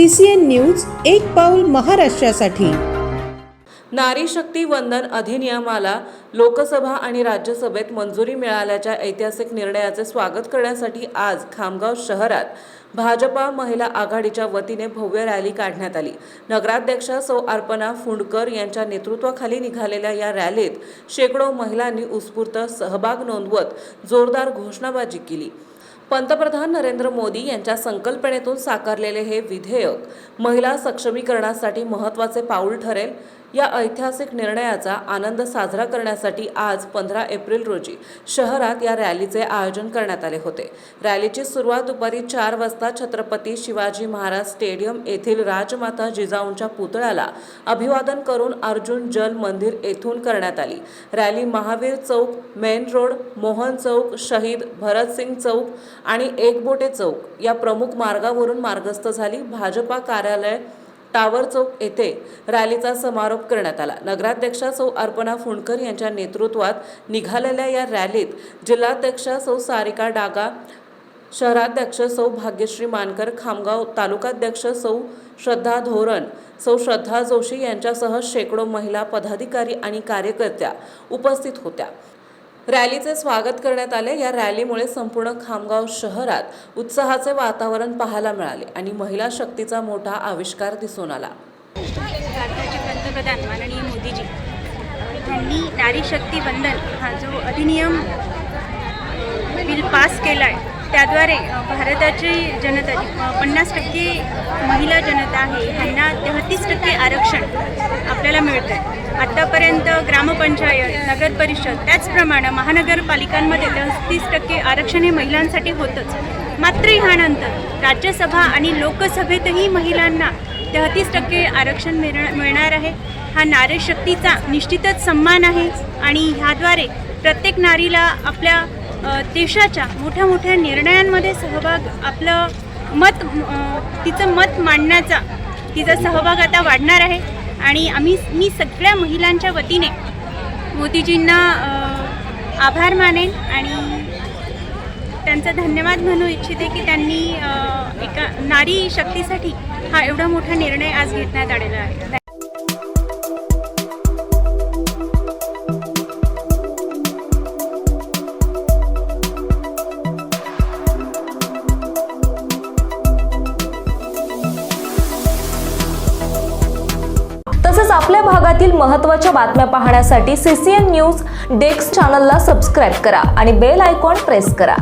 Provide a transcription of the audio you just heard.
CCN news एक पाऊल महाराष्ट्रासाठी। नारी शक्ती वंदन अधिनियमाला लोकसभा आणि राज्यसभेत मंजुरी मिळाल्याच्या ऐतिहासिक निर्णयाचे स्वागत करण्यासाठी आज खामगाव शहरात भाजपा महिला आघाडीच्या वतीने भव्य रॅली काढण्यात आली। नगराध्यक्षा सौ अर्पणा फुंडकर यांच्या नेतृत्वाखाली निघालेल्या या रॅलीत शेकडो महिलांनी उत्स्फूर्त सहभाग नोंदवत जोरदार घोषणाबाजी केली। पंतप्रधान नरेंद्र मोदी यांच्या संकल्पनेतून साकारलेले हे विधेयक महिला सक्षमीकरणासाठी महत्त्वाचे पाऊल ठरेल। या ऐतिहासिक निर्णयाचा आनंद साजरा करण्यासाठी आज 15 एप्रिल रोजी शहरात या रॅलीचे आयोजन करण्यात आले होते। रॅलीची सुरुवात दुपारी 4 वाजता छत्रपती शिवाजी महाराज स्टेडियम येथील राजमाता जिजाऊंच्या पुतळ्याला अभिवादन करून अर्जुन जल मंदिर येथून करण्यात आली। रॅली महावीर चौक, मेन रोड, मोहन चौक, शहीद भरतसिंग चौक आणि एकबोटे चौक या प्रमुख मार्गावरून मार्गस्थ झाली। भाजपा कार्यालय टावर चौक येथे रॅलीचा समारोप करण्यात आला। नगराध्यक्षा सौ अर्पणा फुंडकर यांच्या नेतृत्वात निघालेल्या या रॅलीत जिल्हाध्यक्षा सौ सारिका डागा, शहराध्यक्ष सौ भाग्यश्री मानकर, खामगाव तालुकाध्यक्ष सौ श्रद्धा धोरण, सौ श्रद्धा जोशी यांच्यासह शेकडो महिला पदाधिकारी आणि कार्यकर्त्या उपस्थित होत्या। रॅलीचे स्वागत करण्यात आले। या रॅलीमुळे संपूर्ण खामगाव शहरात उत्साहाचे वातावरण पाहायला मिळाले आणि महिला शक्तीचा मोठा आविष्कार दिसून आला। भारताचे पंतप्रधान माननीय मोदीजी यांनी नारी शक्ती वंदन हा जो अधिनियम बिल पास केला आहे, त्याद्वारे भारताची जनता 50% महिला जनता आहे ह्यांना 33% आरक्षण आपल्याला मिळतं आहे। आत्तापर्यंत ग्रामपंचायत, नगर परिषद त्याचप्रमाणे महानगरपालिकांमध्ये 33% आरक्षण हे महिलांसाठी होतंच। मात्र ह्यानंतर राज्यसभा आणि लोकसभेतही महिलांना 33% आरक्षण मिळणार आहे। हा नारी शक्तीचा निश्चितच सन्मान आहे आणि ह्याद्वारे प्रत्येक नारीला आपल्या देशाच्या मोठ्या मोठ्या निर्णयांमध्ये सहभाग, आपलं मत, तिचं मत मांडण्याचा तिचा सहभाग आता वाढणार आहे। आणि मी सगळ्या महिलांच्या वतीने मोदीजींना आभार मानेन आणि त्यांचा धन्यवाद म्हणू इच्छिते की त्यांनी एका नारी शक्तीसाठी हा एवढा मोठा निर्णय आज घेण्यात आलेला आहे। तसेच आपल्या भागातील महत्त्वाच्या बातम्या पाहण्यासाठी CCN न्यूज डेस्क चॅनलला सबस्क्राइब करा आणि बेल आयकॉन प्रेस करा।